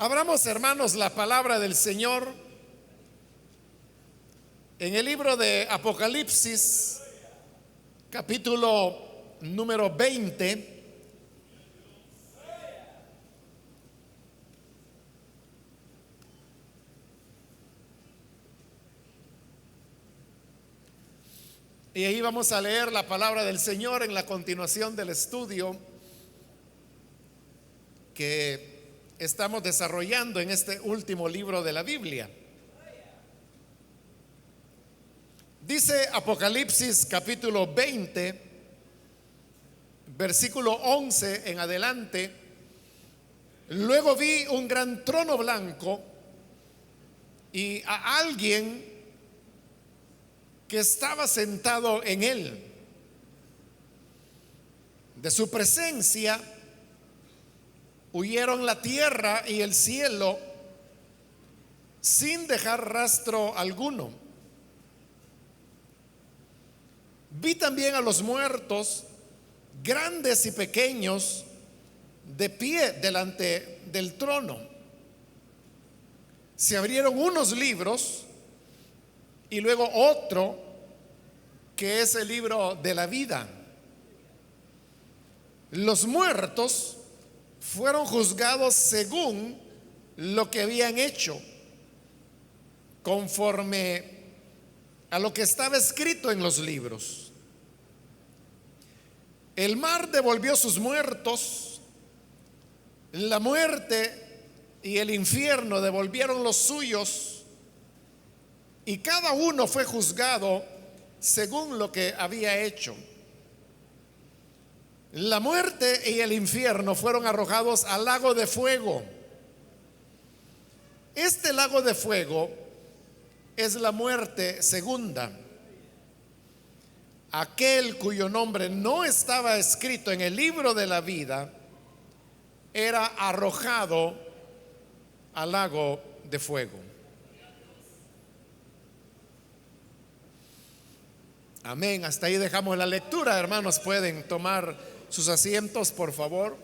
Abramos, hermanos, la palabra del Señor en el libro de Apocalipsis, capítulo número 20. Y ahí vamos a leer la palabra del Señor en la continuación del estudio que estamos desarrollando en este último libro de la Biblia. Dice Apocalipsis capítulo 20, versículo 11 en adelante: luego vi un gran trono blanco y a alguien que estaba sentado en él. De su presencia huyeron la tierra y el cielo sin dejar rastro alguno. Vi también a los muertos, grandes y pequeños, de pie delante del trono. Se abrieron unos libros y luego otro, que es el libro de la vida. Los muertos fueron juzgados según lo que habían hecho, conforme a lo que estaba escrito en los libros. El mar devolvió sus muertos, la muerte y el infierno devolvieron los suyos, y cada uno fue juzgado según lo que había hecho. La muerte y el infierno fueron arrojados al lago de fuego. Este lago de fuego es la muerte segunda. Aquel cuyo nombre no estaba escrito en el libro de la vida era arrojado al lago de fuego. Amén. Hasta ahí dejamos la lectura. Hermanos, pueden tomar sus asientos, por favor.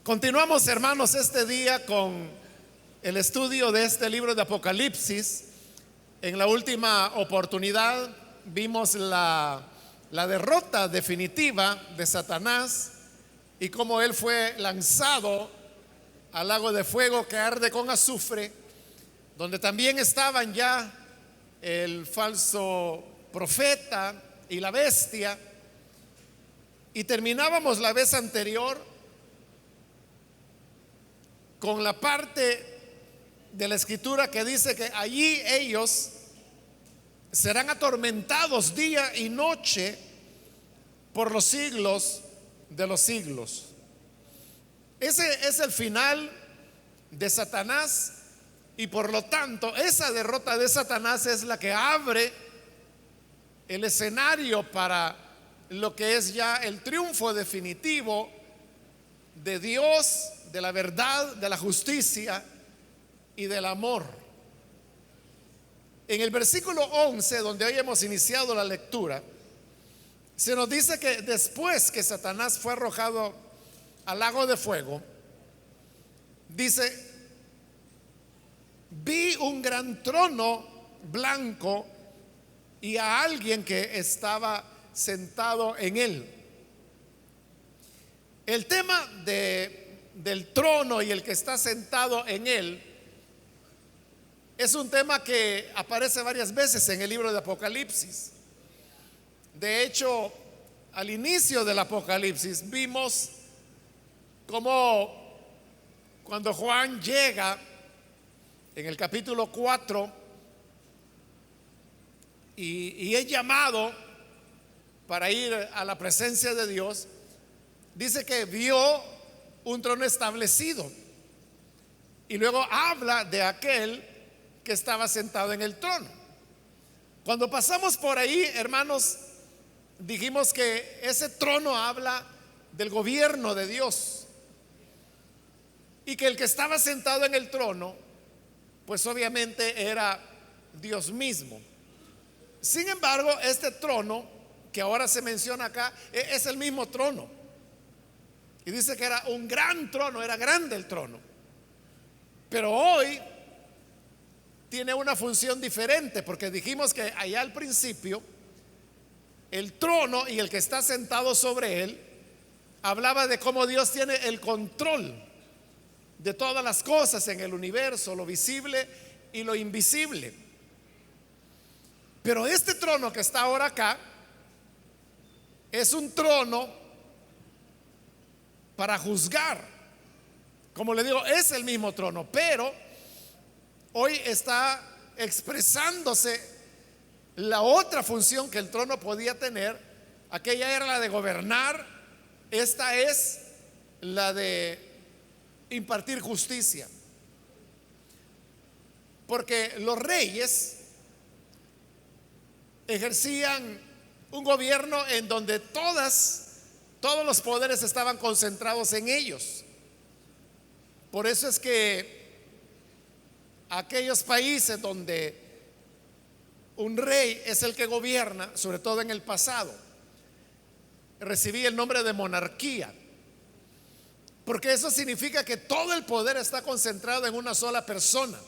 Continuamos, hermanos, este día con el estudio de este libro de Apocalipsis. En la última oportunidad vimos la derrota definitiva de Satanás y cómo él fue lanzado al lago de fuego que arde con azufre, donde también estaban ya el falso profeta y la bestia. Y terminábamos la vez anterior con la parte de la escritura que dice que allí ellos serán atormentados día y noche por los siglos de los siglos. Ese es el final de Satanás, y por lo tanto esa derrota de Satanás es la que abre el escenario para lo que es ya el triunfo definitivo de Dios, de la verdad, de la justicia y del amor. En el versículo 11, donde hoy hemos iniciado la lectura, se nos dice que después que Satanás fue arrojado al lago de fuego, dice: vi un gran trono blanco y a alguien que estaba sentado en él. El tema del trono y el que está sentado en él es un tema que aparece varias veces en el libro de Apocalipsis. De hecho, al inicio del Apocalipsis vimos cómo cuando Juan llega en el capítulo 4 y es llamado para ir a la presencia de Dios, dice que vio un trono establecido y luego habla de aquel que estaba sentado en el trono. Cuando pasamos por ahí, hermanos, dijimos que ese trono habla del gobierno de Dios y que el que estaba sentado en el trono, pues obviamente era Dios mismo. Sin embargo, este trono que ahora se menciona acá es el mismo trono. Y dice que era un gran trono, era grande el trono. Pero hoy tiene una función diferente, porque dijimos que allá al principio el trono y el que está sentado sobre él hablaba de cómo Dios tiene el control de todas las cosas en el universo, lo visible y lo invisible. Pero este trono que está ahora acá es un trono para juzgar. Como le digo, es el mismo trono, pero hoy está expresándose la otra función que el trono podía tener. Aquella era la de gobernar, esta es la de impartir justicia. Porque los reyes ejercían un gobierno en donde todos los poderes estaban concentrados en ellos. Por eso es que aquellos países donde un rey es el que gobierna, sobre todo en el pasado, recibía el nombre de monarquía, porque eso significa que todo el poder está concentrado en una sola persona.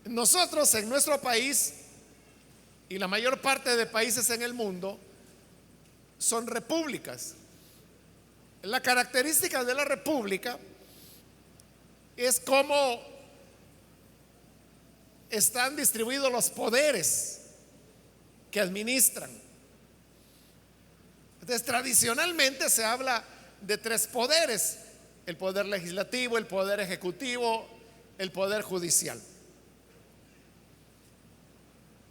Nosotros en nuestro país y la mayor parte de países en el mundo son repúblicas. La característica de la república es cómo están distribuidos los poderes que administran. Entonces, tradicionalmente se habla de tres poderes: el poder legislativo, el poder ejecutivo, el poder judicial.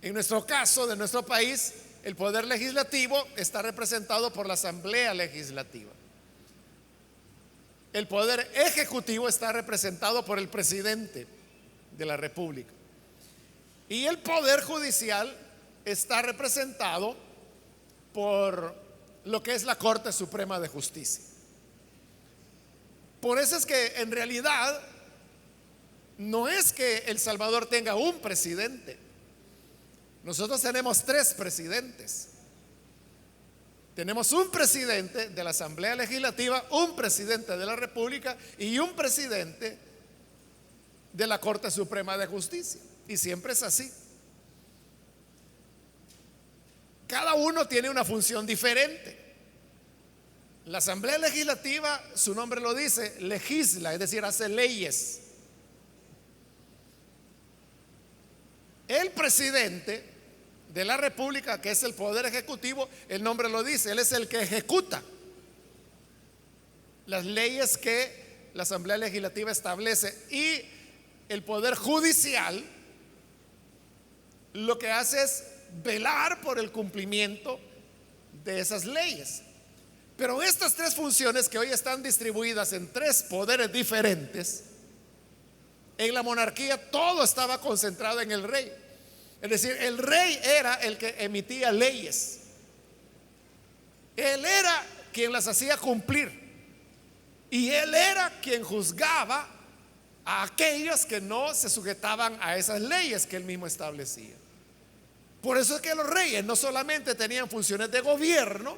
En nuestro caso, de nuestro país, el poder legislativo está representado por la Asamblea Legislativa. El poder ejecutivo está representado por el presidente de la República. Y el poder judicial está representado por lo que es la Corte Suprema de Justicia. Por eso es que en realidad no es que El Salvador tenga un presidente. Nosotros tenemos tres presidentes. Tenemos un presidente de la Asamblea Legislativa, un presidente de la República y un presidente de la Corte Suprema de Justicia. Y siempre es así. Cada uno tiene una función diferente. La Asamblea Legislativa, su nombre lo dice, legisla, es decir, hace leyes. El presidente de la República, que es el poder ejecutivo, el nombre lo dice, él es el que ejecuta las leyes que la Asamblea Legislativa establece. Y el poder judicial lo que hace es velar por el cumplimiento de esas leyes. Pero estas tres funciones que hoy están distribuidas en tres poderes diferentes, en la monarquía todo estaba concentrado en el rey. Es decir, el rey era el que emitía leyes. Él era quien las hacía cumplir. Y él era quien juzgaba a aquellos que no se sujetaban a esas leyes que él mismo establecía. Por eso es que los reyes no solamente tenían funciones de gobierno,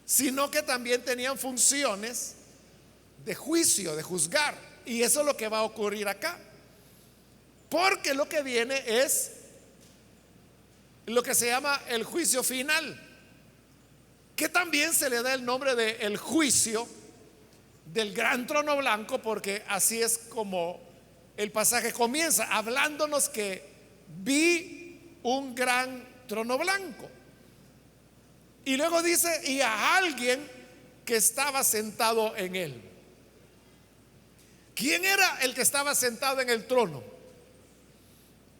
sino que también tenían funciones de juicio, de juzgar. Y eso es lo que va a ocurrir acá. Porque lo que viene es lo que se llama el juicio final, que también se le da el nombre de el juicio del gran trono blanco, porque así es como el pasaje comienza, hablándonos que vi un gran trono blanco. Y luego dice, y a alguien que estaba sentado en él. ¿Quién era el que estaba sentado en el trono?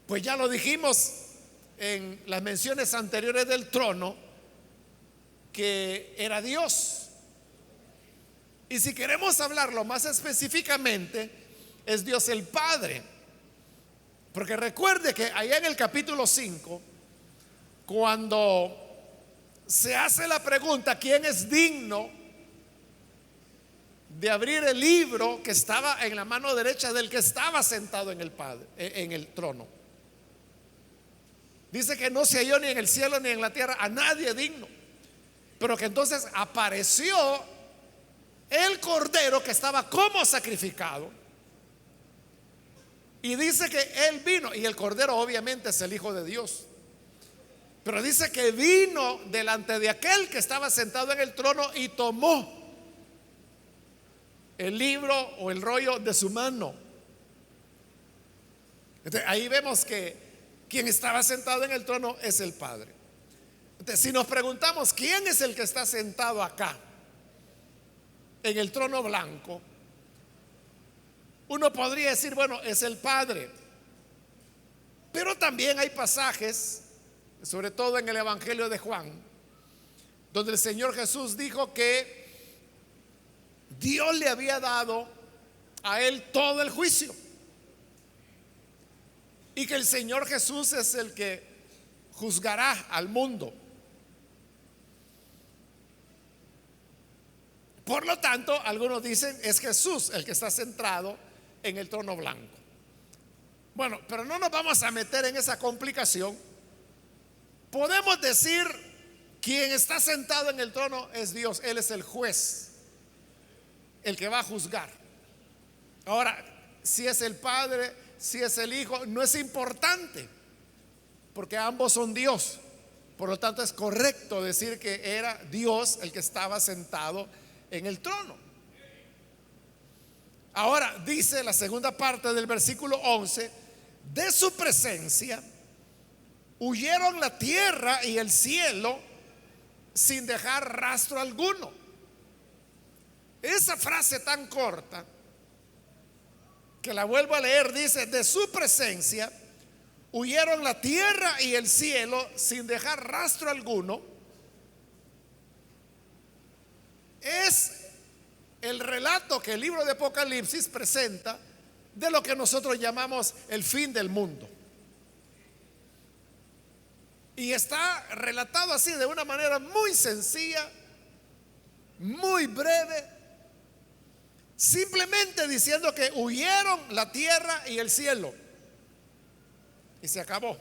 Pues ya lo dijimos en las menciones anteriores del trono, que era Dios. Y si queremos hablarlo más específicamente, es Dios el Padre. Porque recuerde que allá en el capítulo 5, cuando se hace la pregunta, ¿quién es digno de abrir el libro que estaba en la mano derecha del que estaba sentado en el Padre, en el trono? Dice que no se halló ni en el cielo ni en la tierra a nadie digno. Pero que entonces apareció el cordero que estaba como sacrificado. Y dice que él vino, y el cordero obviamente es el Hijo de Dios. Pero dice que vino delante de aquel que estaba sentado en el trono y tomó el libro o el rollo de su mano. Entonces, ahí vemos que quien estaba sentado en el trono es el Padre. Entonces, si nos preguntamos quién es el que está sentado acá en el trono blanco, uno podría decir, bueno, es el Padre. Pero también hay pasajes, sobre todo en el Evangelio de Juan, donde el Señor Jesús dijo que Dios le había dado a él todo el juicio y que el Señor Jesús es el que juzgará al mundo. Por lo tanto, algunos dicen es Jesús el que está centrado en el trono blanco. Bueno, pero no nos vamos a meter en esa complicación. Podemos decir quien está sentado en el trono es Dios. Él es el juez, el que va a juzgar. Ahora, si es el Padre, si es el Hijo, no es importante, porque ambos son Dios. Por lo tanto, es correcto decir que era Dios el que estaba sentado en el trono. Ahora dice la segunda parte del versículo 11: de su presencia huyeron la tierra y el cielo sin dejar rastro alguno. Esa frase tan corta, que la vuelvo a leer, dice: de su presencia huyeron la tierra y el cielo sin dejar rastro alguno. Es el relato que el libro de Apocalipsis presenta de lo que nosotros llamamos el fin del mundo. Y está relatado así de una manera muy sencilla, muy breve, simplemente diciendo que huyeron la tierra y el cielo y se acabó.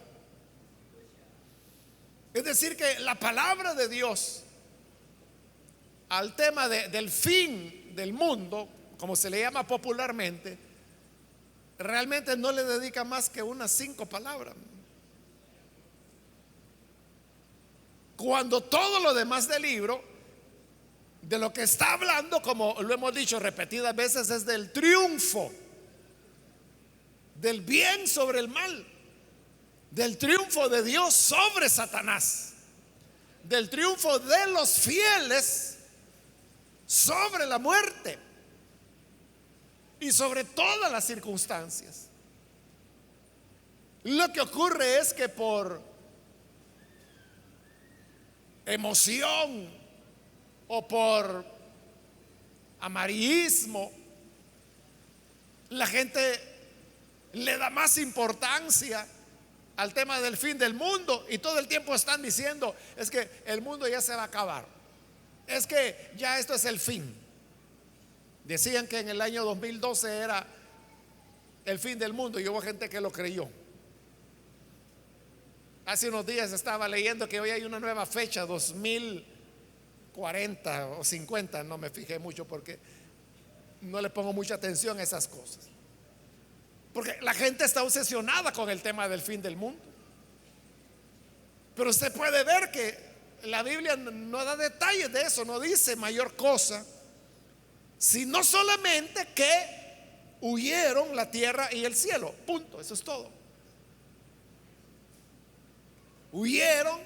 Es decir, que la palabra de Dios al tema del fin del mundo, como se le llama popularmente, realmente no le dedica más que unas 5 palabras, cuando todo lo demás del libro, de lo que está hablando, como lo hemos dicho repetidas veces, es del triunfo del bien sobre el mal, del triunfo de Dios sobre Satanás, del triunfo de los fieles sobre la muerte y sobre todas las circunstancias. Lo que ocurre es que por emoción o por amarillismo, la gente le da más importancia al tema del fin del mundo y todo el tiempo están diciendo: es que el mundo ya se va a acabar, es que ya esto es el fin. Decían que en el año 2012 era el fin del mundo y hubo gente que lo creyó. Hace unos días estaba leyendo que hoy hay una nueva fecha, 2040 o 50, no me fijé mucho porque no le pongo mucha atención a esas cosas. Porque la gente está obsesionada con el tema del fin del mundo. Pero usted puede ver que la Biblia no da detalles de eso, no dice mayor cosa, sino solamente que huyeron la tierra y el cielo. Punto, eso es todo. Huyeron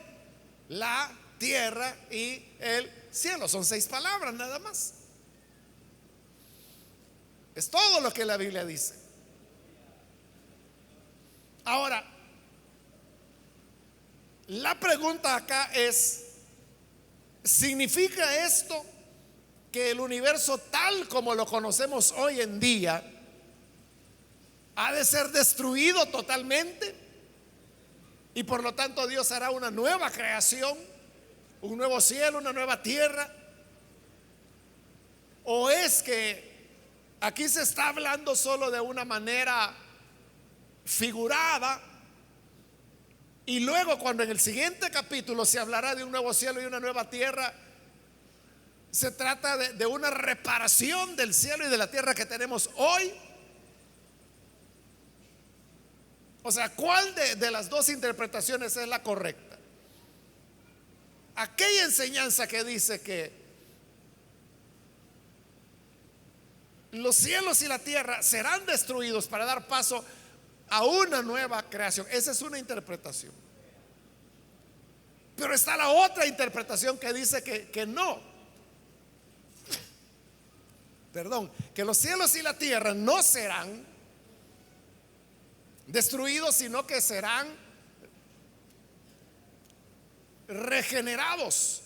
la tierra y el cielo. Son 6 palabras nada más. Es todo lo que la Biblia dice. Ahora, la pregunta acá es: ¿significa esto que el universo tal como lo conocemos hoy en día ha de ser destruido totalmente y por lo tanto Dios hará una nueva creación, un nuevo cielo, una nueva tierra? ¿O es que aquí se está hablando solo de una manera figurada Y luego cuando en el siguiente capítulo se hablará de un nuevo cielo y una nueva tierra, se trata de una reparación del cielo y de la tierra que tenemos hoy. O sea, ¿cuál de las dos interpretaciones es la correcta? Aquella enseñanza que dice que los cielos y la tierra serán destruidos para dar paso a una nueva creación, esa es una interpretación. Pero está la otra interpretación que dice que no. Perdón, que los cielos y la tierra no serán destruidos, sino que serán regenerados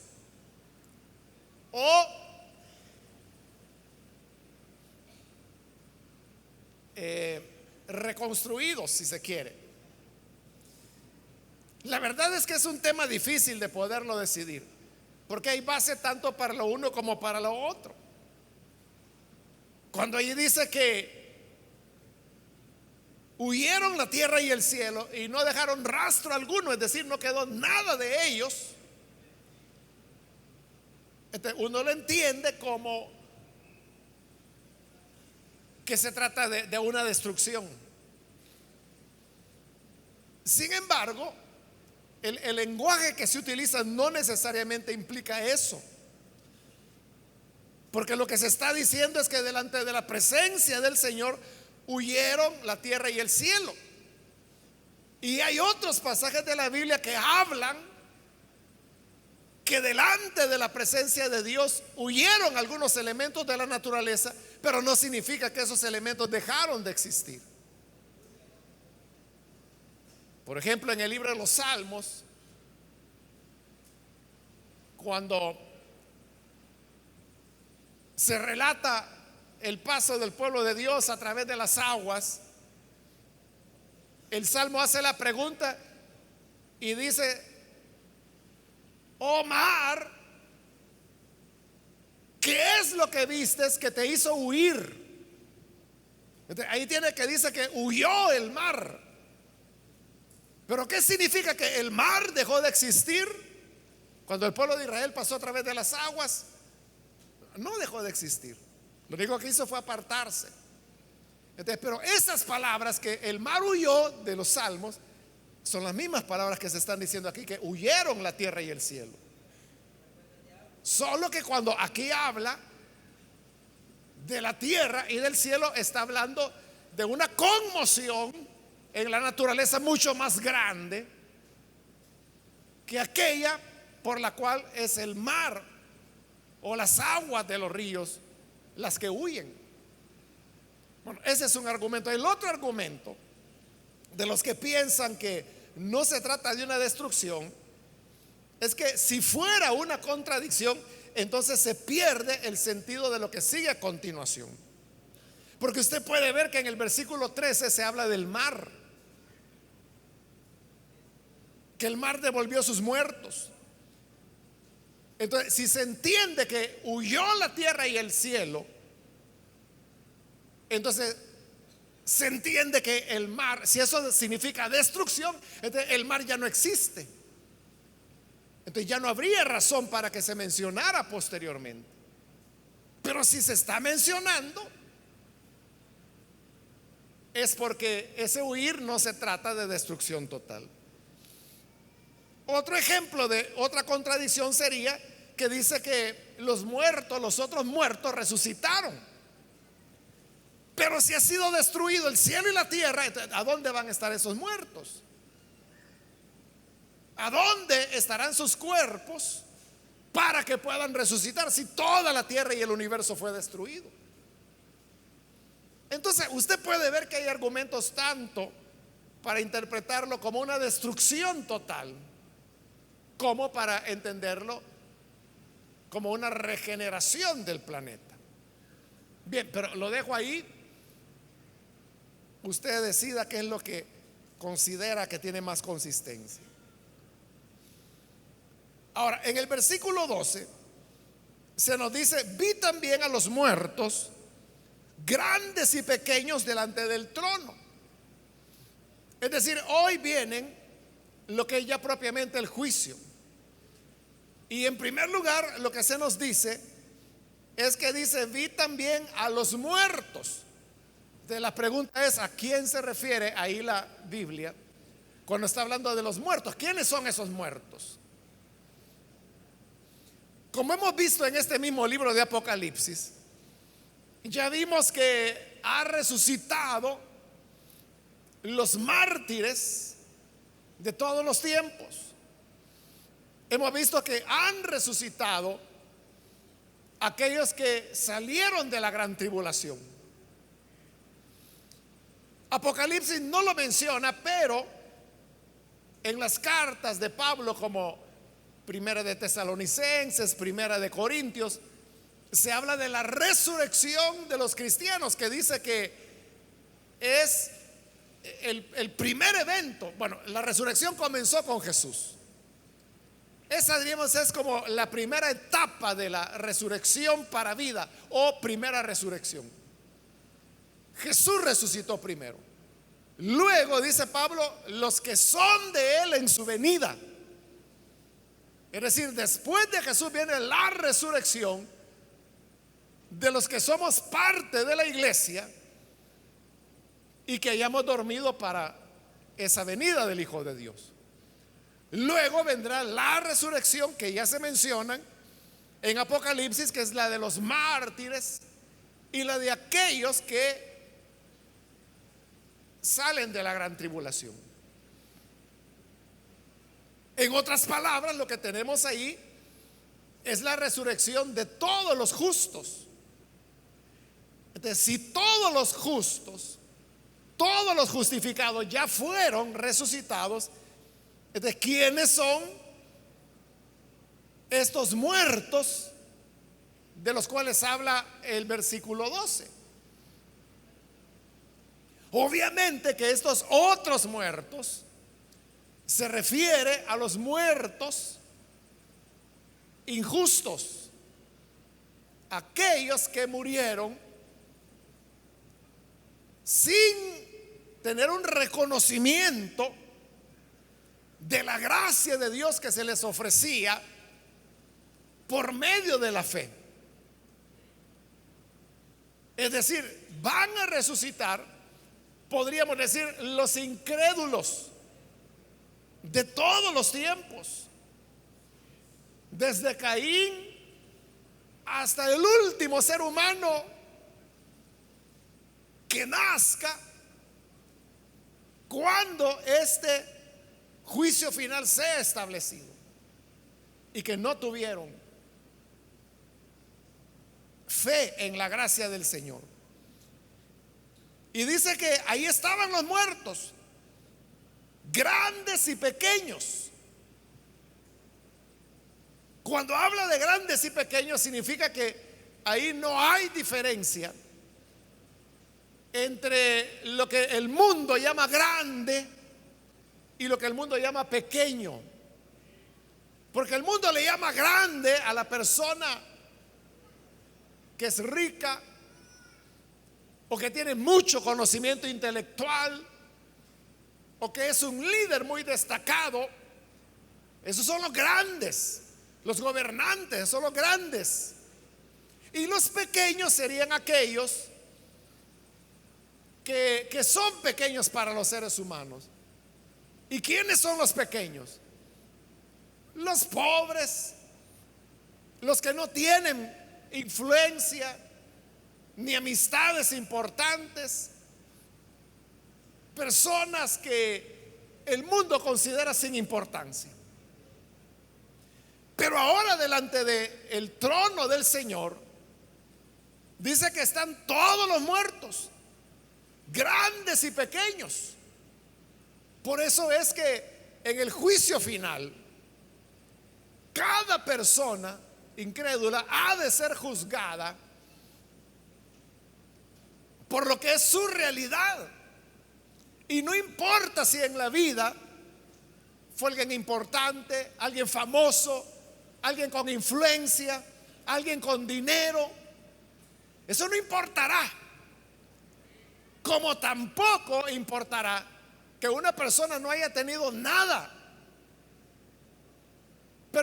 o reconstruidos, si se quiere. La verdad es que es un tema difícil de poderlo decidir, porque hay base tanto para lo uno como para lo otro. Cuando allí dice que huyeron la tierra y el cielo y no dejaron rastro alguno, es decir, no quedó nada de ellos, uno lo entiende como que se trata de una destrucción. Sin embargo, el lenguaje que se utiliza no necesariamente implica eso, porque lo que se está diciendo es que delante de la presencia del Señor huyeron la tierra y el cielo. Y hay otros pasajes de la Biblia que hablan que delante de la presencia de Dios huyeron algunos elementos de la naturaleza, pero no significa que esos elementos dejaron de existir. Por ejemplo, en el libro de los Salmos, cuando se relata el paso del pueblo de Dios a través de las aguas, el Salmo hace la pregunta y dice: oh mar, ¿qué es lo que vistes que te hizo huir? Ahí tiene que dice que huyó el mar. Pero ¿qué significa que el mar dejó de existir cuando el pueblo de Israel pasó a través de las aguas? No dejó de existir. Lo único que hizo fue apartarse. Pero esas palabras que el mar huyó de los salmos son las mismas palabras que se están diciendo aquí, que huyeron la tierra y el cielo. Solo que cuando aquí habla de la tierra y del cielo, está hablando de una conmoción en la naturaleza mucho más grande que aquella por la cual es el mar o las aguas de los ríos las que huyen. Bueno, ese es un argumento. El otro argumento de los que piensan que no se trata de una destrucción es que si fuera una contradicción, entonces se pierde el sentido de lo que sigue a continuación. Porque usted puede ver que en el versículo 13 se habla del mar, que el mar devolvió sus muertos. Entonces, si se entiende que huyó la tierra y el cielo, entonces se entiende que el mar, si eso significa destrucción, entonces el mar ya no existe. Entonces ya no habría razón para que se mencionara posteriormente. Pero si se está mencionando, es porque ese huir no se trata de destrucción total. Otro ejemplo de otra contradicción sería que dice que los muertos, los otros muertos resucitaron. Pero si ha sido destruido el cielo y la tierra, ¿a dónde van a estar esos muertos? ¿A dónde estarán sus cuerpos para que puedan resucitar si toda la tierra y el universo fue destruido? Entonces usted puede ver que hay argumentos tanto para interpretarlo como una destrucción total, como para entenderlo como una regeneración del planeta. Bien, pero lo dejo ahí. Usted decida qué es lo que considera que tiene más consistencia. Ahora, en el versículo 12 se nos dice: vi también a los muertos, grandes y pequeños, delante del trono. Es decir, hoy vienen lo que es ya propiamente el juicio. Y en primer lugar, lo que se nos dice es que dice: vi también a los muertos. Entonces la pregunta es: ¿a quién se refiere ahí la Biblia cuando está hablando de los muertos? ¿Quiénes son esos muertos? Como hemos visto en este mismo libro de Apocalipsis, ya vimos que ha resucitado los mártires de todos los tiempos. Hemos visto que han resucitado aquellos que salieron de la gran tribulación. Apocalipsis no lo menciona, pero en las cartas de Pablo, como Primera de Tesalonicenses, Primera de Corintios, se habla de la resurrección de los cristianos, que dice que es el primer evento. Bueno, la resurrección comenzó con Jesús. Esa, diríamos, es como la primera etapa de la resurrección para vida, o primera resurrección. Jesús resucitó primero. Luego, dice Pablo, los que son de Él en su venida. Es decir, después de Jesús viene la resurrección de los que somos parte de la iglesia y que hayamos dormido para esa venida del Hijo de Dios. Luego vendrá la resurrección que ya se menciona en Apocalipsis, que es la de los mártires y la de aquellos que salen de la gran tribulación. En otras palabras, lo que tenemos ahí es la resurrección de todos los justos. Entonces, si todos los justos, todos los justificados ya fueron resucitados, entonces, ¿quiénes son estos muertos de los cuales habla el versículo 12? Obviamente que estos otros muertos se refiere a los muertos injustos, aquellos que murieron sin tener un reconocimiento de la gracia de Dios que se les ofrecía por medio de la fe. Es decir, van a resucitar, podríamos decir, los incrédulos de todos los tiempos, desde Caín hasta el último ser humano que nazca, cuando este juicio final sea establecido, y que no tuvieron fe en la gracia del Señor. Y dice que ahí estaban los muertos, grandes y pequeños. Cuando habla de grandes y pequeños, significa que ahí no hay diferencia entre lo que el mundo llama grande y lo que el mundo llama pequeño. Porque el mundo le llama grande a la persona que es rica o que tiene mucho conocimiento intelectual o que es un líder muy destacado. Esos son los grandes. Los gobernantes son los grandes. Y los pequeños serían aquellos que son pequeños para los seres humanos. ¿Y quiénes son los pequeños? Los pobres, los que no tienen influencia ni amistades importantes, personas que el mundo considera sin importancia. Pero ahora, delante del trono del Señor, dice que están todos los muertos, grandes y pequeños. Por eso es que en el juicio final, cada persona incrédula ha de ser juzgada por lo que es su realidad. Y no importa si en la vida fue alguien importante, alguien famoso, alguien con influencia, alguien con dinero. Eso no importará. Como tampoco importará que una persona no haya tenido nada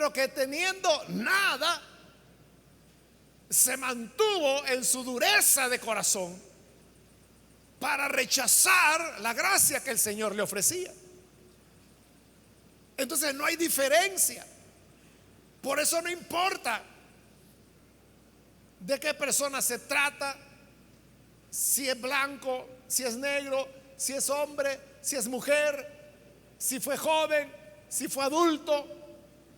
pero que teniendo nada, se mantuvo en su dureza de corazón para rechazar la gracia que el Señor le ofrecía. Entonces no hay diferencia. Por eso no importa de qué persona se trata, si es blanco, si es negro, si es hombre, si es mujer, si fue joven, si fue adulto,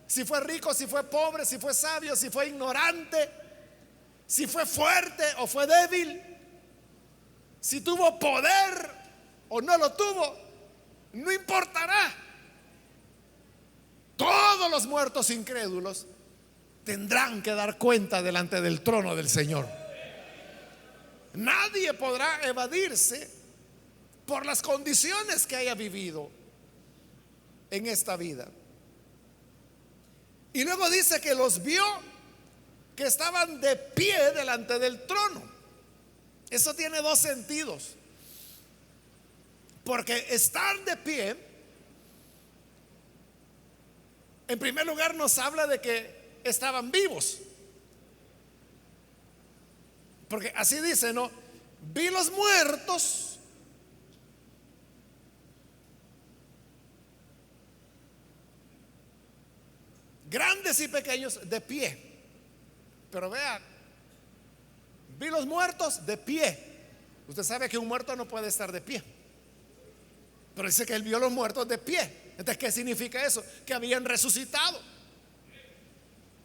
si fue rico, si fue pobre, si fue sabio, si fue ignorante, si fue fuerte o fue débil, si tuvo poder o no lo tuvo, no importará. Todos los muertos incrédulos tendrán que dar cuenta delante del trono del Señor. Nadie podrá evadirse por las condiciones que haya vivido en esta vida. Y luego dice que los vio que estaban de pie delante del trono. Eso tiene dos sentidos. Porque estar de pie, en primer lugar, nos habla de que estaban vivos. Porque así dice, ¿no? Vi los muertos grandes y pequeños de pie. Pero vea, vi los muertos de pie. Usted sabe que un muerto no puede estar de pie, pero dice que él vio los muertos de pie. Entonces, ¿qué significa eso? Que habían resucitado.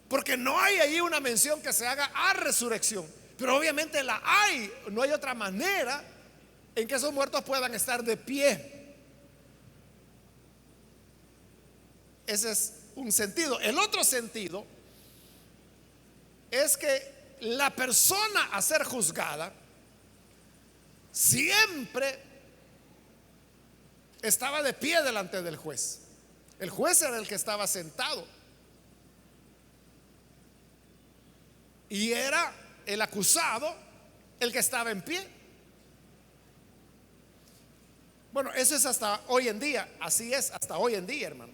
Porque no hay ahí una mención que se haga a resurrección, pero obviamente la hay. No hay otra manera en que esos muertos puedan estar de pie. Ese es un sentido. El otro sentido es que la persona a ser juzgada siempre estaba de pie delante del juez. El juez era el que estaba sentado y era el acusado el que estaba en pie. Bueno, eso es hasta hoy en día. Así es hasta hoy en día, hermano.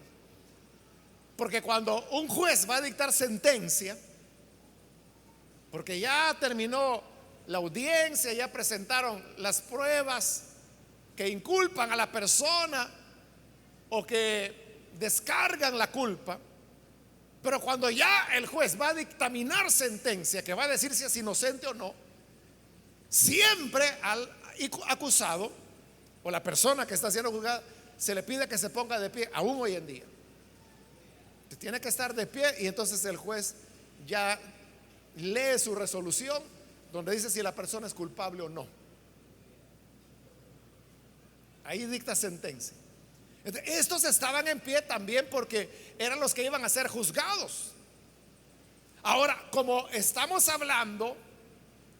Porque cuando un juez va a dictar sentencia, porque ya terminó la audiencia, ya presentaron las pruebas que inculpan a la persona o que descargan la culpa, pero cuando ya el juez va a dictaminar sentencia, que va a decir si es inocente o no, siempre al acusado o la persona que está siendo juzgada se le pide que se ponga de pie, aún hoy en día. Tiene que estar de pie y entonces el juez ya lee su resolución donde dice si la persona es culpable o no. Ahí dicta sentencia. Estos estaban en pie también porque eran los que iban a ser juzgados. Ahora, como estamos hablando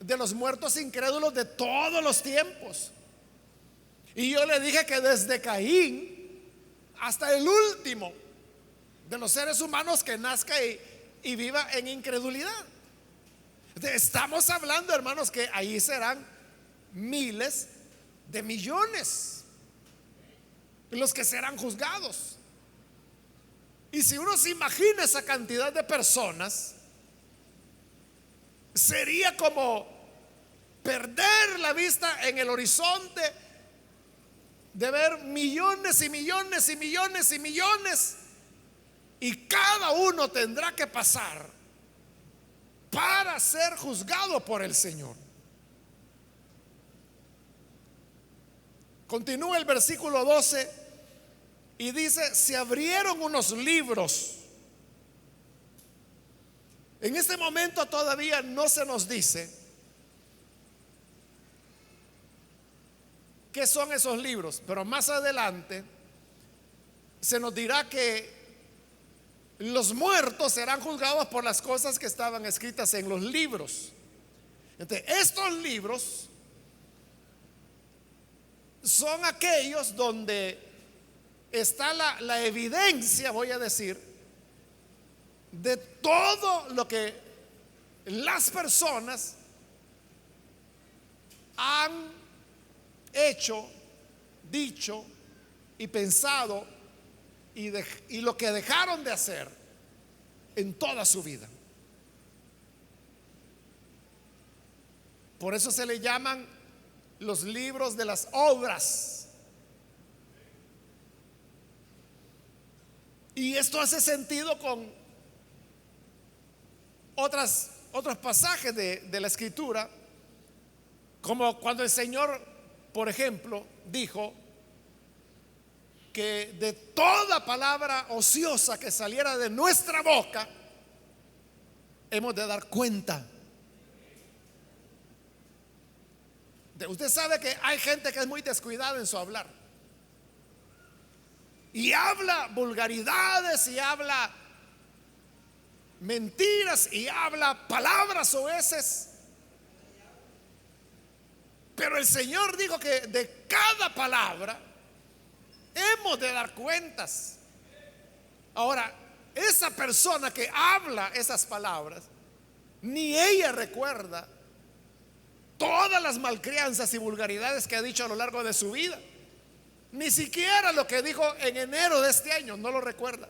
de los muertos incrédulos de todos los tiempos, y yo le dije que desde Caín hasta el último de los seres humanos que nazca y viva en incredulidad. Estamos hablando, hermanos, que ahí serán miles de millones los que serán juzgados. Y si uno se imagina esa cantidad de personas, sería como perder la vista en el horizonte de ver millones y millones y millones y millones, y cada uno tendrá que pasar para ser juzgado por el Señor. Continúa el versículo 12 y dice: se abrieron unos libros. En este momento todavía no se nos dice qué son esos libros, pero más adelante se nos dirá que los muertos serán juzgados por las cosas que estaban escritas en los libros. Entonces, estos libros son aquellos donde está la evidencia, voy a decir, de todo lo que las personas han hecho, dicho y pensado y lo que dejaron de hacer en toda su vida. Por eso se le llaman los libros de las obras. Y esto hace sentido con otros pasajes de la Escritura, como cuando el Señor, por ejemplo, dijo que de toda palabra ociosa que saliera de nuestra boca, hemos de dar cuenta. Usted sabe que hay gente que es muy descuidada en su hablar y habla vulgaridades y habla mentiras y habla palabras oeces. Pero el Señor dijo que de cada palabra hemos de dar cuentas. Ahora, esa persona que habla esas palabras, ni ella recuerda todas las malcrianzas y vulgaridades que ha dicho a lo largo de su vida. Ni siquiera lo que dijo en enero de este año, no lo recuerda.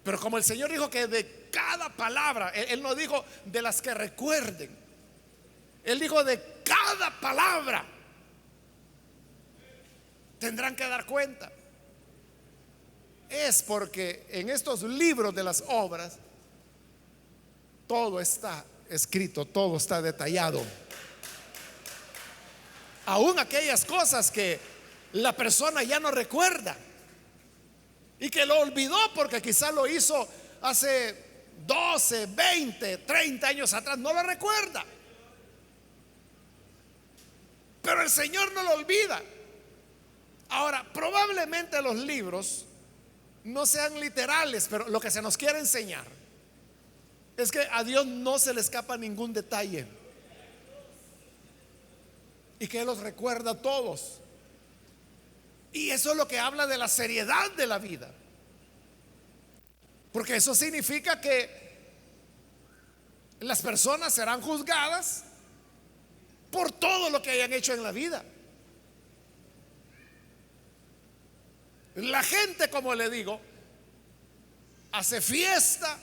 Pero como el Señor dijo que de cada palabra, Él no dijo de las que recuerden, Él dijo de cada palabra tendrán que dar cuenta. Es porque en estos libros de las obras todo está escrito, todo está detallado. Aún aquellas cosas que la persona ya no recuerda y que lo olvidó porque quizá lo hizo hace 12, 20, 30 años atrás, no lo recuerda. Pero el Señor no lo olvida. Ahora, probablemente los libros no sean literales, pero lo que se nos quiere enseñar es que a Dios no se le escapa ningún detalle y que Él los recuerda a todos. Y eso es lo que habla de la seriedad de la vida, porque eso significa que las personas serán juzgadas por todo lo que hayan hecho en la vida. La gente, como le digo, hace fiesta,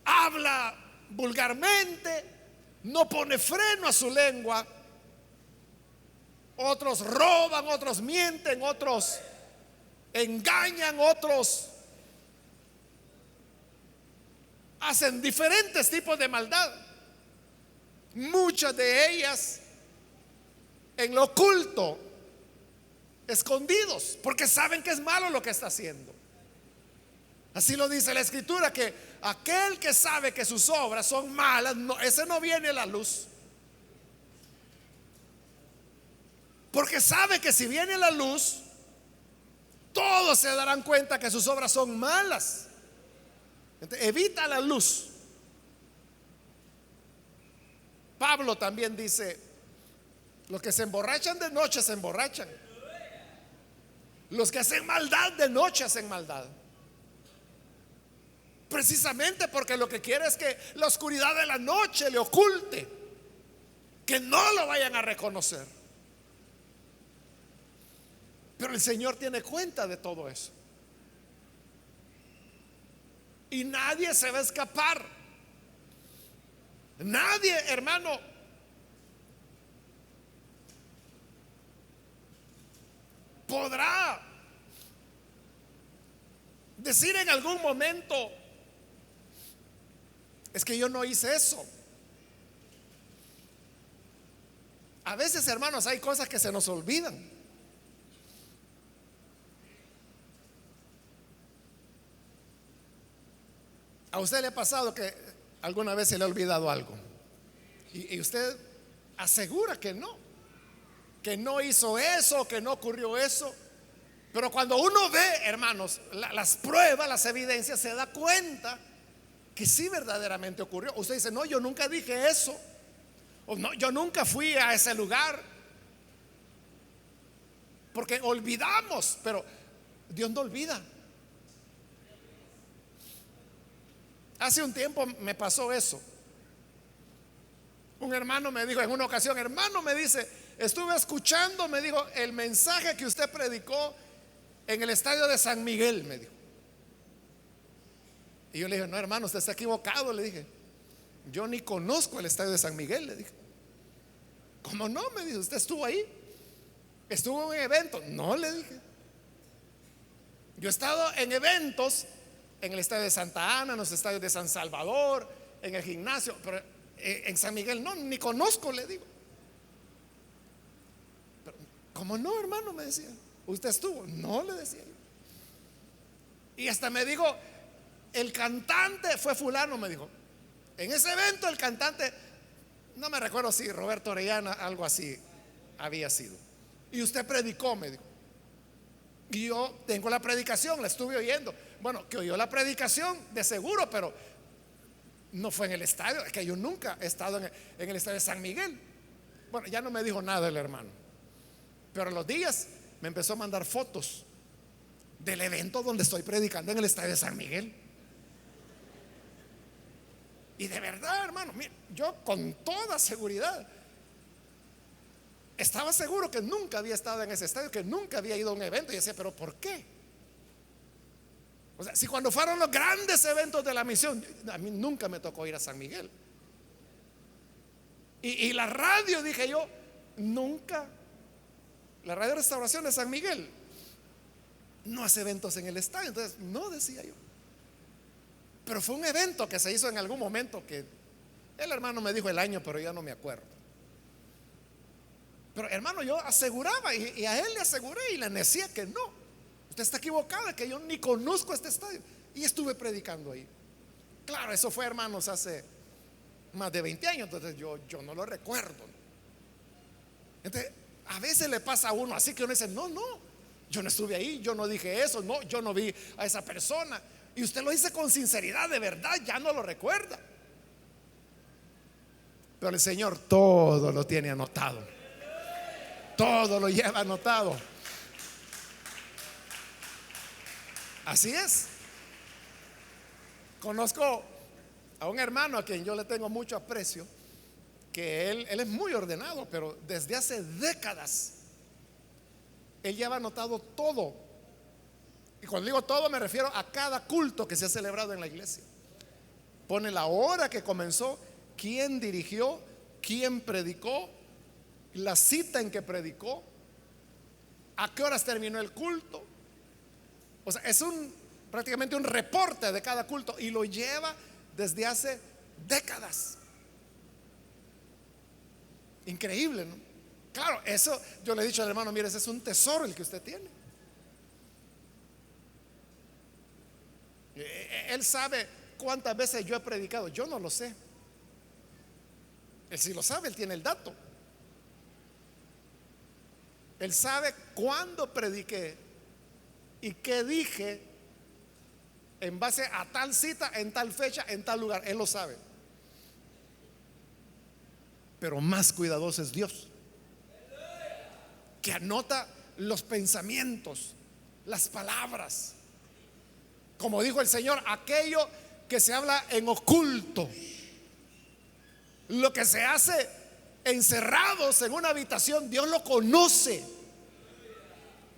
habla vulgarmente, no pone freno a su lengua. Otros roban, otros mienten, otros engañan, otros hacen diferentes tipos de maldad. Muchas de ellas en lo oculto, escondidos, porque saben que es malo lo que está haciendo. Así lo dice la Escritura, que aquel que sabe que sus obras son malas, ese no viene a la luz, porque sabe que si viene a la luz, todos se darán cuenta que sus obras son malas. Entonces, evita la luz. Pablo también dice: los que se emborrachan de noche se emborrachan, los que hacen maldad de noche hacen maldad. Precisamente porque lo que quiere es que la oscuridad de la noche le oculte, que no lo vayan a reconocer. Pero el Señor tiene cuenta de todo eso. Y nadie se va a escapar. Nadie, hermano. Podrá decir en algún momento: es que yo no hice eso. A veces, hermanos, hay cosas que se nos olvidan. ¿A usted le ha pasado que alguna vez se le ha olvidado algo? Y usted asegura que no hizo eso, que no ocurrió eso. Pero cuando uno ve, hermanos, las pruebas, las evidencias, se da cuenta que sí verdaderamente ocurrió. Usted dice: no, yo nunca dije eso, o no, yo nunca fui a ese lugar, porque olvidamos. Pero Dios no olvida. Hace un tiempo me pasó eso. Un hermano me dijo en una ocasión: hermano, me dice, estuve escuchando, me dijo, el mensaje que usted predicó, en el estadio de San Miguel, me dijo. Y yo le dije, no, hermano, usted está equivocado, le dije. Yo ni conozco el estadio de San Miguel, le dije. ¿Cómo no? Me dijo, ¿usted estuvo ahí? ¿Estuvo en un evento? No, le dije. Yo he estado en eventos en el estadio de Santa Ana, en los estadios de San Salvador, en el gimnasio, pero en San Miguel no, ni conozco, le digo. Pero, ¿cómo no, hermano? Me decía. ¿Usted estuvo? No, le decía yo. Y hasta me dijo, el cantante fue fulano, me dijo. En ese evento el cantante, no me recuerdo si Roberto Orellana, algo así había sido. Y usted predicó, me dijo. Y yo tengo la predicación, la estuve oyendo. Bueno, que oyó la predicación de seguro, pero no fue en el estadio. Es que yo nunca he estado en el estadio de San Miguel. Bueno, ya no me dijo nada el hermano, pero a los días me empezó a mandar fotos del evento donde estoy predicando en el estadio de San Miguel. Y de verdad, hermano, mire, yo con toda seguridad estaba seguro que nunca había estado en ese estadio, que nunca había ido a un evento. Y decía, pero ¿por qué? O sea, si cuando fueron los grandes eventos de la misión, a mí nunca me tocó ir a San Miguel. Y la radio, dije yo, nunca. La radio Restauración de San Miguel no hace eventos en el estadio. Entonces, no, decía yo. Pero fue un evento que se hizo en algún momento, que el hermano me dijo el año, pero ya no me acuerdo. Pero hermano, yo aseguraba y a él le aseguré y le decía que no, usted está equivocado, que yo ni conozco este estadio. Y estuve predicando ahí. Claro, eso fue, hermanos, hace más de 20 años, entonces yo no lo recuerdo. Entonces, a veces le pasa a uno así, que uno dice, no, yo no estuve ahí, yo no dije eso, no, yo no vi a esa persona. Y usted lo dice con sinceridad, de verdad, ya no lo recuerda. Pero el Señor todo lo tiene anotado. Todo lo lleva anotado. Así es. Conozco a un hermano a quien yo le tengo mucho aprecio, que él es muy ordenado, pero desde hace décadas él lleva anotado todo. Y cuando digo todo, me refiero a cada culto que se ha celebrado en la iglesia. Pone la hora que comenzó, quién dirigió, quién predicó, la cita en que predicó, a qué horas terminó el culto. O sea, es prácticamente un reporte de cada culto, y lo lleva desde hace décadas. Increíble, ¿no? Claro, eso yo le he dicho al hermano, mire, ese es un tesoro el que usted tiene. Él sabe cuántas veces yo he predicado. Yo no lo sé. Él sí lo sabe, él tiene el dato. Él sabe cuándo prediqué y qué dije en base a tal cita, en tal fecha, en tal lugar. Él lo sabe. Pero más cuidadoso es Dios, que anota los pensamientos, las palabras. Como dijo el Señor, aquello que se habla en oculto, lo que se hace encerrados en una habitación, Dios lo conoce.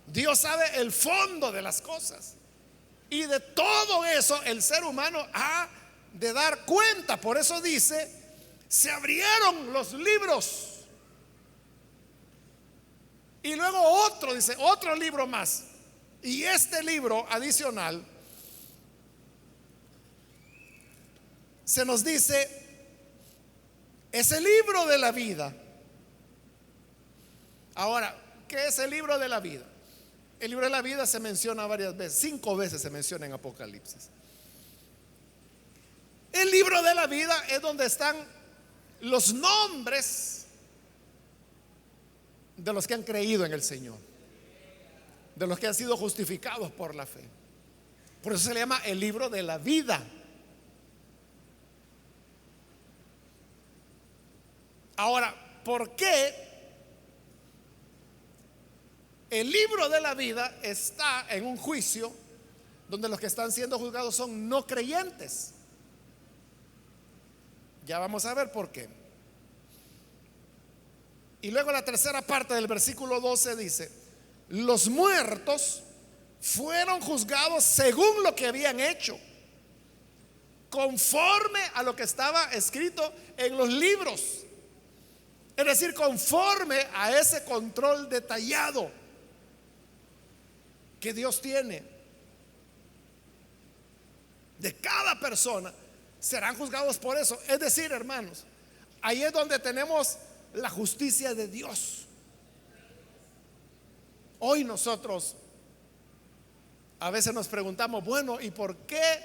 Dios sabe el fondo de las cosas. Y de todo eso el ser humano ha de dar cuenta. Por eso dice, se abrieron los libros. Y luego otro, dice, otro libro más. Y este libro adicional se nos dice, es el libro de la vida. Ahora, ¿qué es el libro de la vida? El libro de la vida se menciona varias veces, 5 veces se menciona en Apocalipsis. El libro de la vida es donde están los nombres de los que han creído en el Señor, de los que han sido justificados por la fe. Por eso se le llama el libro de la vida. Ahora, ¿por qué el libro de la vida está en un juicio donde los que están siendo juzgados son no creyentes? Ya vamos a ver por qué. Y luego la tercera parte del versículo 12 dice, los muertos fueron juzgados según lo que habían hecho, conforme a lo que estaba escrito en los libros. Es decir, conforme a ese control detallado que Dios tiene de cada persona, serán juzgados por eso. Es decir, hermanos, ahí es donde tenemos la justicia de Dios. Hoy nosotros a veces nos preguntamos, bueno, ¿y por qué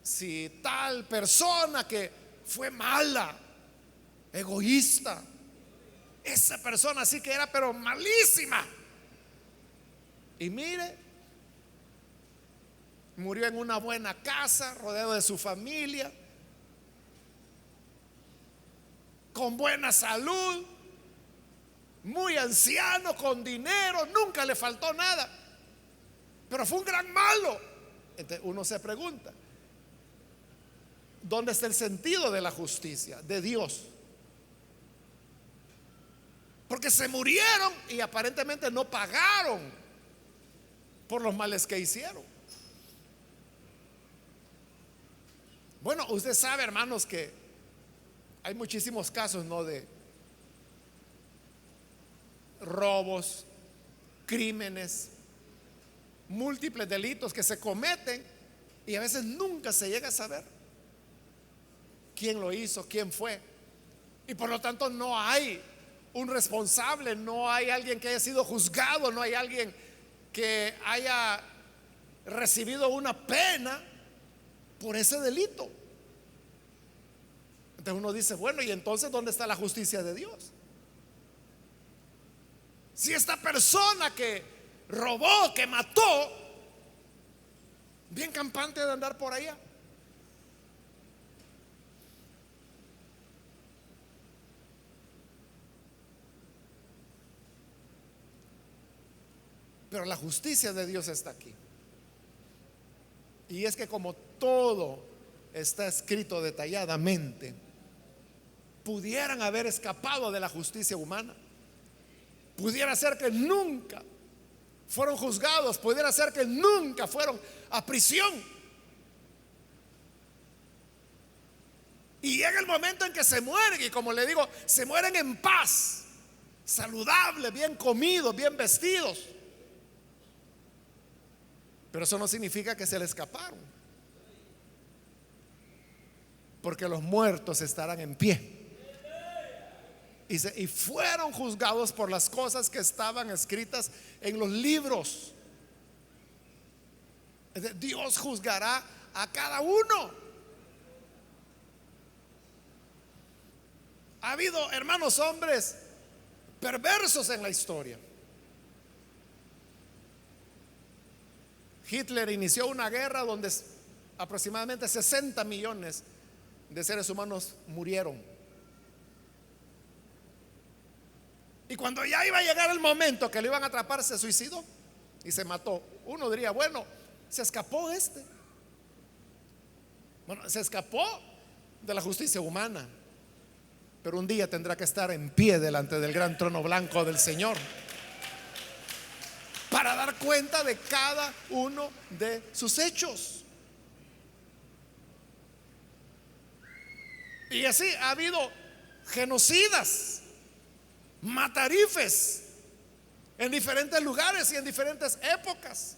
si tal persona que fue mala, egoísta, esa persona sí que era pero malísima, y mire, murió en una buena casa, rodeado de su familia, con buena salud, muy anciano, con dinero, nunca le faltó nada, pero fue un gran malo? Entonces uno se pregunta, ¿dónde está el sentido de la justicia de Dios? Porque se murieron y aparentemente no pagaron por los males que hicieron. Bueno, usted sabe, hermanos, que hay muchísimos casos, ¿no?, de robos, crímenes, múltiples delitos que se cometen y a veces nunca se llega a saber quién lo hizo, quién fue, y por lo tanto no hay un responsable, no hay alguien que haya sido juzgado, no hay alguien que haya recibido una pena por ese delito. Entonces uno dice, bueno, ¿y entonces dónde está la justicia de Dios? Si esta persona que robó, que mató, bien campante de andar por allá. Pero la justicia de Dios está aquí. Y es que como todo está escrito detalladamente, pudieran haber escapado de la justicia humana. Pudiera ser que nunca fueron juzgados, pudiera ser que nunca fueron a prisión. Y llega el momento en que se mueren, y como le digo, se mueren en paz, saludables, bien comidos, bien vestidos. Pero eso no significa que se le escaparon, porque los muertos estarán en pie y fueron juzgados por las cosas que estaban escritas en los libros. Dios juzgará a cada uno. Ha habido, hermanos, hombres perversos en la historia. Hitler inició una guerra donde aproximadamente 60 millones de seres humanos murieron. Y cuando ya iba a llegar el momento que lo iban a atrapar, se suicidó y se mató. Uno diría, bueno, se escapó este. Bueno, se escapó de la justicia humana, pero un día tendrá que estar en pie delante del gran trono blanco del Señor para dar cuenta de cada uno de sus hechos. Y así ha habido genocidas, matarifes en diferentes lugares y en diferentes épocas,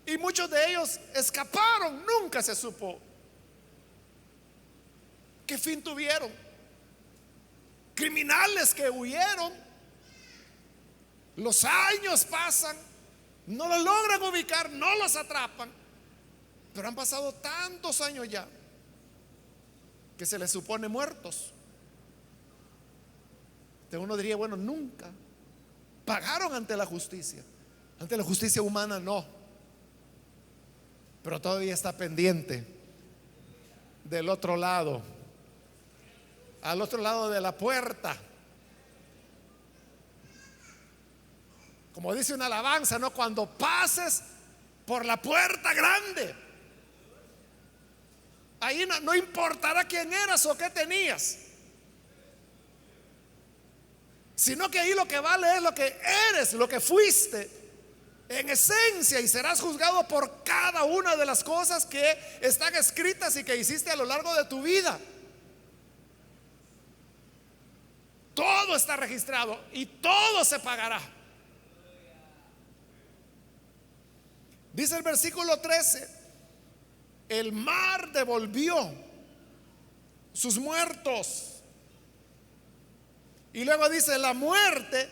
y muchos de ellos escaparon. Nunca se supo qué fin tuvieron. Criminales que huyeron, los años pasan, no los logran ubicar, no los atrapan, pero han pasado tantos años ya que se les supone muertos. Entonces uno diría, bueno, nunca pagaron ante la justicia humana, no, pero todavía está pendiente del otro lado, al otro lado de la puerta. Como dice una alabanza, ¿no? Cuando pases por la puerta grande, ahí no importará quién eras o qué tenías, sino que ahí lo que vale es lo que eres, lo que fuiste en esencia, y serás juzgado por cada una de las cosas que están escritas y que hiciste a lo largo de tu vida. Todo está registrado y todo se pagará. Dice el versículo 13: el mar devolvió sus muertos. Y luego dice: la muerte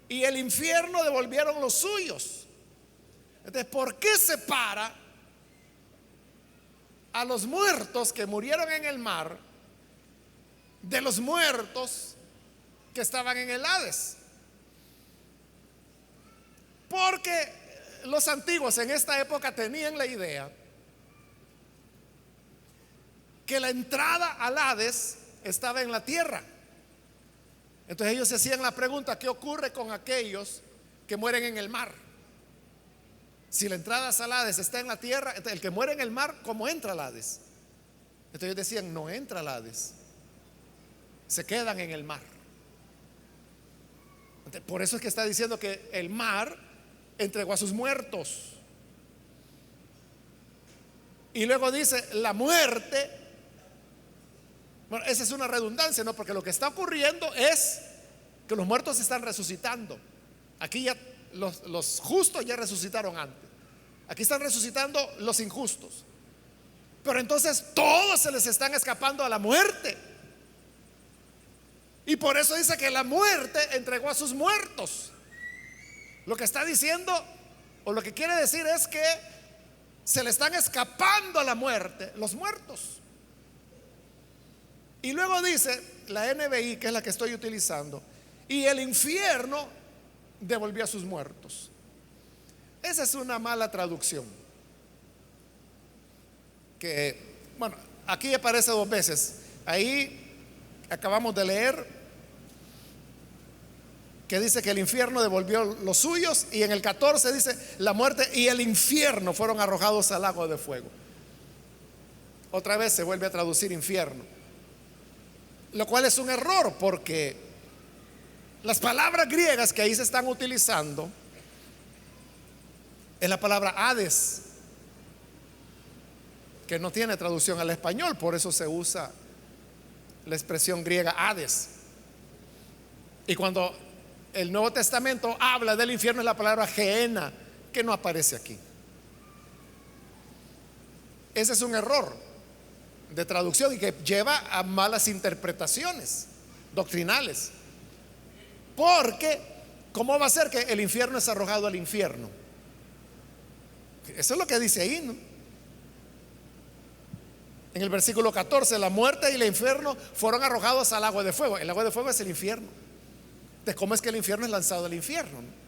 y el infierno devolvieron los suyos. Entonces, ¿por qué separa a los muertos que murieron en el mar de los muertos que estaban en el Hades? Porque los antiguos en esta época tenían la idea que la entrada al Hades estaba en la tierra. Entonces ellos se hacían la pregunta: ¿qué ocurre con aquellos que mueren en el mar? Si la entrada al Hades está en la tierra, el que muere en el mar, ¿cómo entra al Hades? Entonces ellos decían: no entra al Hades, se quedan en el mar. Entonces, por eso es que está diciendo que el mar entregó a sus muertos. Y luego dice: la muerte. Bueno, esa es una redundancia, ¿no? Porque lo que está ocurriendo es que los muertos están resucitando. Aquí ya los justos ya resucitaron antes. Aquí están resucitando los injustos. Pero entonces todos se les están escapando a la muerte. Y por eso dice que la muerte entregó a sus muertos. Lo que está diciendo, o lo que quiere decir, es que se le están escapando a la muerte los muertos. Y luego dice la NBI, que es la que estoy utilizando: y el infierno devolvió a sus muertos. Esa es una mala traducción, que, bueno, aquí aparece dos veces. Ahí acabamos de leer que dice que el infierno devolvió los suyos, y en el 14 dice: la muerte y el infierno fueron arrojados al lago de fuego. Otra vez se vuelve a traducir infierno, lo cual es un error, porque las palabras griegas que ahí se están utilizando es la palabra Hades, que no tiene traducción al español. Por eso se usa la expresión griega Hades. Y cuando el Nuevo Testamento habla del infierno, es la palabra Gehenna, que no aparece aquí. Ese es un error de traducción y que lleva a malas interpretaciones doctrinales. Porque ¿cómo va a ser que el infierno es arrojado al infierno? Eso es lo que dice ahí, ¿no? En el versículo 14: la muerte y el infierno fueron arrojados al lago de fuego. El lago de fuego es el infierno. Entonces, ¿cómo es que el infierno es lanzado al infierno, no?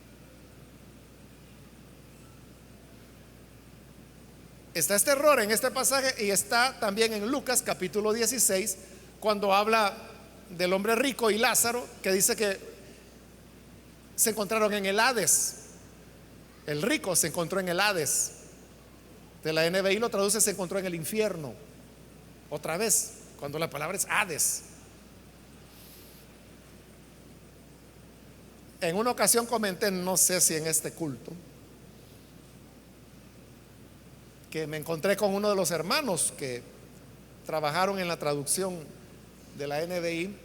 Está este error en este pasaje, y está también en Lucas capítulo 16, cuando habla del hombre rico y Lázaro, que dice que se encontraron en el Hades. El rico se encontró en el Hades. De la NBI lo traduce: se encontró en el infierno. Otra vez, cuando la palabra es Hades. En una ocasión comenté, no sé si en este culto, que me encontré con uno de los hermanos que trabajaron en la traducción de la NBI,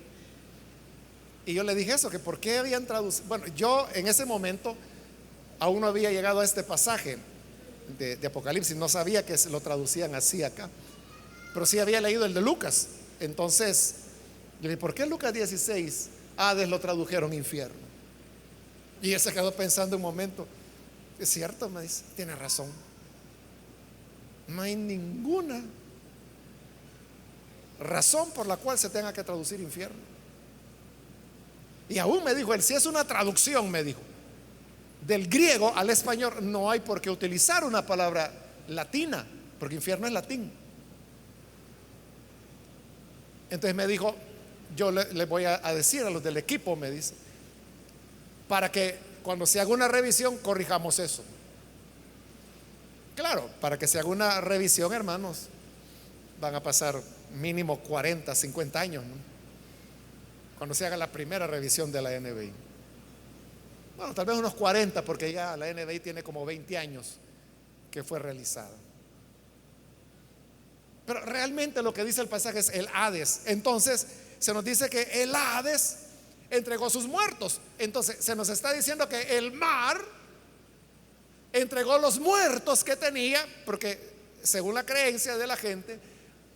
y yo le dije eso, que por qué habían traducido. Bueno, yo en ese momento aún no había llegado a este pasaje de Apocalipsis, no sabía que se lo traducían así acá, pero sí había leído el de Lucas. Entonces yo dije: ¿por qué Lucas 16 Hades lo tradujeron infierno? Y él se quedó pensando un momento. Es cierto, me dice, tiene razón. No hay ninguna razón por la cual se tenga que traducir infierno. Y aún me dijo él: si es una traducción, me dijo, del griego al español, no hay por qué utilizar una palabra latina, porque infierno es latín. Entonces me dijo: yo le voy a decir a los del equipo, me dice, para que cuando se haga una revisión corrijamos eso. Claro, para que se haga una revisión, hermanos, van a pasar mínimo 40, 50 años, ¿no? Cuando se haga la primera revisión de la NBI. Bueno, tal vez unos 40, porque ya la NBI tiene como 20 años que fue realizada. Pero realmente lo que dice el pasaje es el Hades. Entonces se nos dice que el Hades entregó sus muertos. Entonces se nos está diciendo que el mar entregó los muertos que tenía, porque según la creencia de la gente,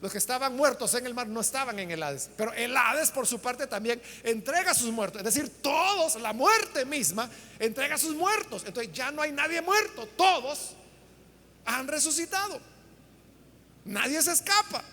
los que estaban muertos en el mar no estaban en el Hades. Pero el Hades por su parte también entrega sus muertos. Es decir, todos, la muerte misma entrega sus muertos. Entonces ya no hay nadie muerto, todos han resucitado. Nadie se escapa.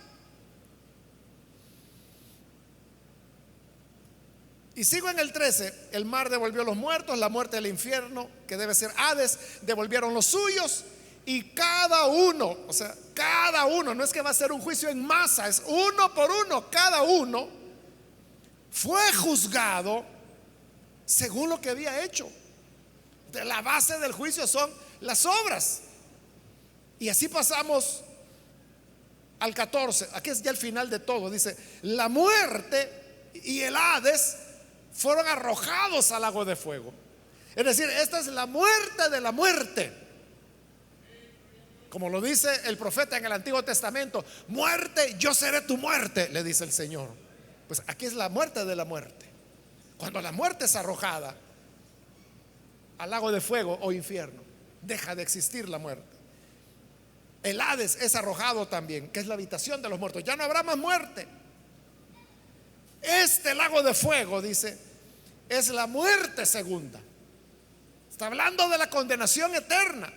Y sigo en el 13. El mar devolvió los muertos, la muerte del infierno, que debe ser Hades, devolvieron los suyos. Y cada uno, o sea, cada uno, no es que va a ser un juicio en masa, es uno por uno, cada uno fue juzgado según lo que había hecho. De la base del juicio son las obras. Y así pasamos al 14. Aquí es ya el final de todo. Dice: la muerte y el Hades fueron arrojados al lago de fuego. Es decir, esta es la muerte de la muerte. Como lo dice el profeta en el Antiguo Testamento: muerte, yo seré tu muerte, le dice el Señor. Pues aquí es la muerte de la muerte. Cuando la muerte es arrojada al lago de fuego o infierno, deja de existir la muerte. El Hades es arrojado también, que es la habitación de los muertos. Ya no habrá más muerte. Este lago de fuego, dice, es la muerte segunda. Está hablando de la condenación eterna.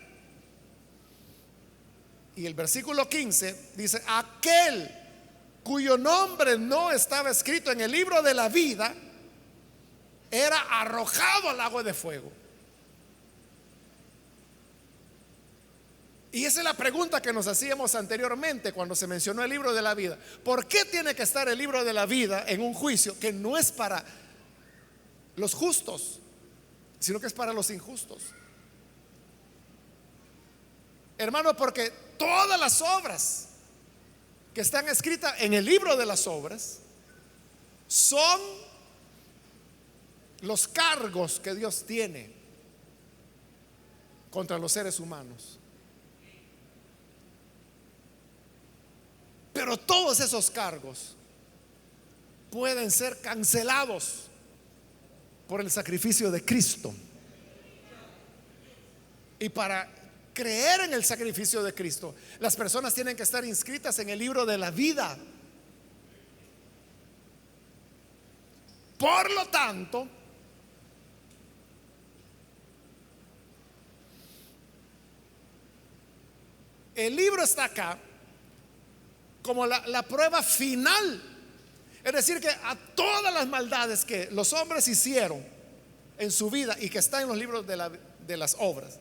Y el versículo 15 dice: aquel cuyo nombre no estaba escrito en el libro de la vida era arrojado al lago de fuego. Y esa es la pregunta que nos hacíamos anteriormente cuando se mencionó el libro de la vida. ¿Por qué tiene que estar el libro de la vida en un juicio que no es para los justos, sino que es para los injustos? Hermano, porque todas las obras que están escritas en el libro de las obras son los cargos que Dios tiene contra los seres humanos. Pero todos esos cargos pueden ser cancelados por el sacrificio de Cristo. Y para creer en el sacrificio de Cristo, las personas tienen que estar inscritas en el libro de la vida. Por lo tanto, el libro está acá como la prueba final. Es decir, que a todas las maldades que los hombres hicieron en su vida y que están en los libros de las obras,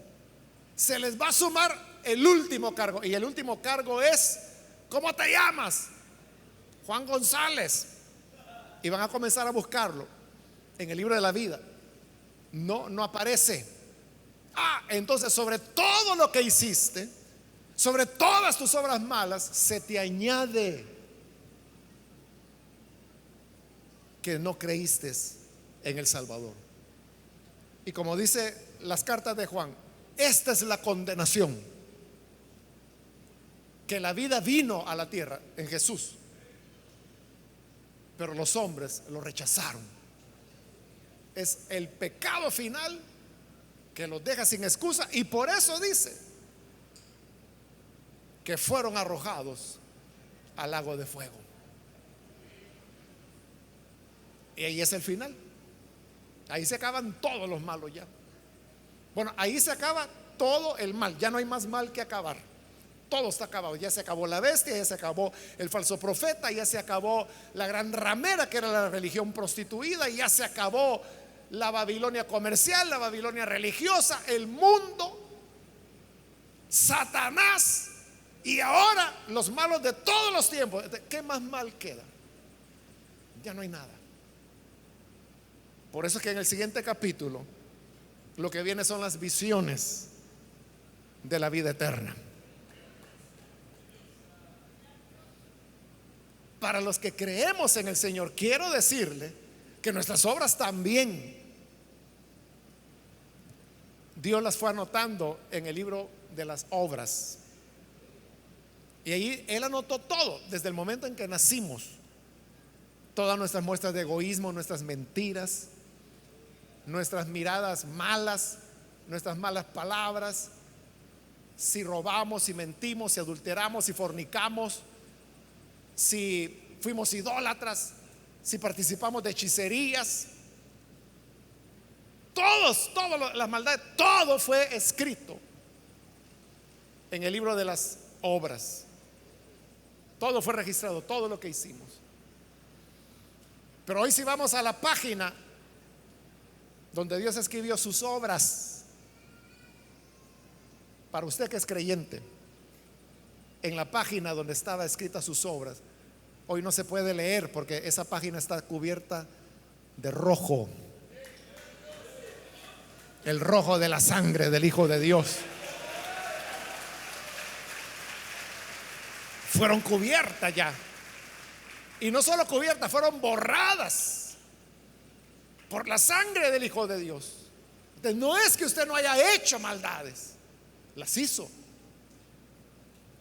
se les va a sumar el último cargo. Y el último cargo es: ¿cómo te llamas? Juan González. Y van a comenzar a buscarlo en el libro de la vida. No aparece. Entonces sobre todo lo que hiciste, sobre todas tus obras malas, se te añade que no creíste en el Salvador. Y como dice las cartas de Juan, esta es la condenación: que la vida vino a la tierra en Jesús, pero los hombres lo rechazaron. Es el pecado final que los deja sin excusa, y por eso dice que fueron arrojados al lago de fuego. Y ahí es el final. Ahí se acaban todos los malos ya. Bueno, ahí se acaba todo el mal. Ya no hay más mal que acabar. Todo está acabado. Ya se acabó la bestia, ya se acabó el falso profeta, ya se acabó la gran ramera que era la religión prostituida, ya se acabó la Babilonia comercial, la Babilonia religiosa, el mundo, Satanás. Y ahora los malos de todos los tiempos. ¿Qué más mal queda? Ya no hay nada. Por eso es que en el siguiente capítulo lo que viene son las visiones de la vida eterna. Para los que creemos en el Señor, quiero decirle que nuestras obras también Dios las fue anotando en el libro de las obras. Y ahí Él anotó todo, desde el momento en que nacimos. Todas nuestras muestras de egoísmo, nuestras mentiras, nuestras miradas malas, nuestras malas palabras, si robamos, si mentimos, si adulteramos, si fornicamos, si fuimos idólatras, si participamos de hechicerías. Todas las maldades, todo fue escrito en el libro de las obras. Todo fue registrado, todo lo que hicimos. Pero hoy, si vamos a la página donde Dios escribió sus obras, para usted que es creyente, en la página donde estaba escritas sus obras, hoy no se puede leer porque esa página está cubierta de rojo, el rojo de la sangre del Hijo de Dios. Fueron cubiertas ya. Y no solo cubiertas, fueron borradas por la sangre del Hijo de Dios. Entonces, no es que usted no haya hecho maldades, las hizo,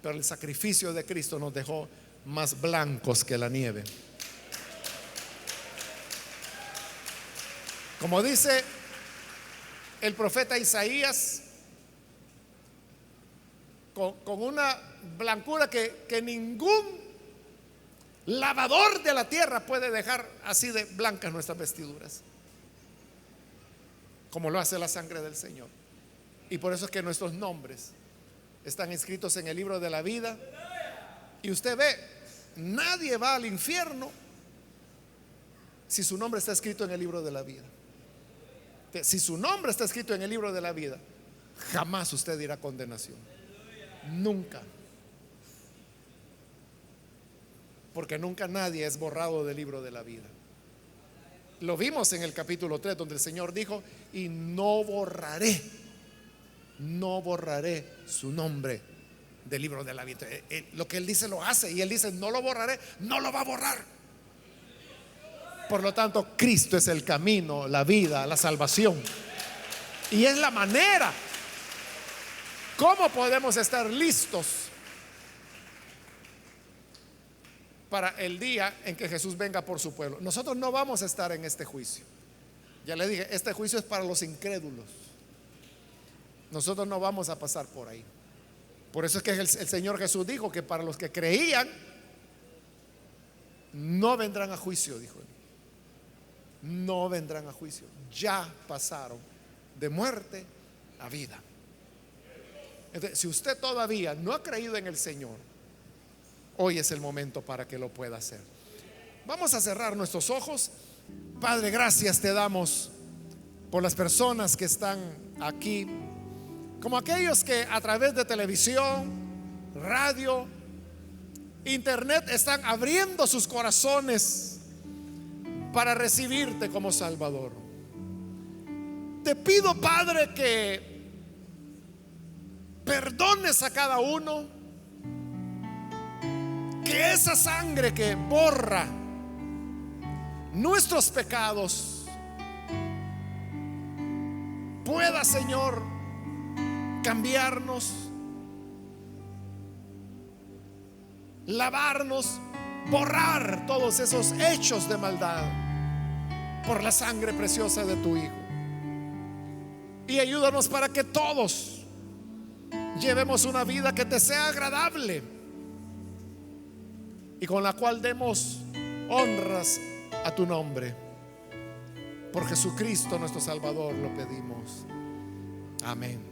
pero el sacrificio de Cristo nos dejó más blancos que la nieve. Como dice el profeta Isaías, con una blancura que ningún lavador de la tierra puede dejar así de blancas nuestras vestiduras, como lo hace la sangre del Señor. Y por eso es que nuestros nombres están escritos en el libro de la vida. Y usted ve, nadie va al infierno si su nombre está escrito en el libro de la vida. Si su nombre está escrito en el libro de la vida, jamás usted irá a condenación. Nunca. Porque nunca nadie es borrado del libro de la vida. Lo vimos en el capítulo 3, donde el Señor dijo: y no borraré su nombre del libro de la vida. Lo que Él dice lo hace, y Él dice: no lo borraré, no lo va a borrar. Por lo tanto, Cristo es el camino, la vida, la salvación, y es la manera cómo podemos estar listos para el día en que Jesús venga por su pueblo. Nosotros no vamos a estar en este juicio. Ya le dije, este juicio es para los incrédulos. Nosotros no vamos a pasar por ahí. Por eso es que el Señor Jesús dijo que para los que creían no vendrán a juicio, dijo Él. No vendrán a juicio. Ya pasaron de muerte a vida. Entonces, si usted todavía no ha creído en el Señor, hoy es el momento para que lo pueda hacer. Vamos a cerrar nuestros ojos. Padre, gracias te damos por las personas que están aquí, como aquellos que a través de televisión, radio, internet están abriendo sus corazones para recibirte como Salvador. Te pido, Padre, que perdones a cada uno, que esa sangre que borra nuestros pecados pueda, Señor, cambiarnos, lavarnos, borrar todos esos hechos de maldad por la sangre preciosa de tu Hijo. Y ayúdanos para que todos llevemos una vida que te sea agradable y con la cual demos honras a tu nombre. Por Jesucristo nuestro Salvador lo pedimos. Amén.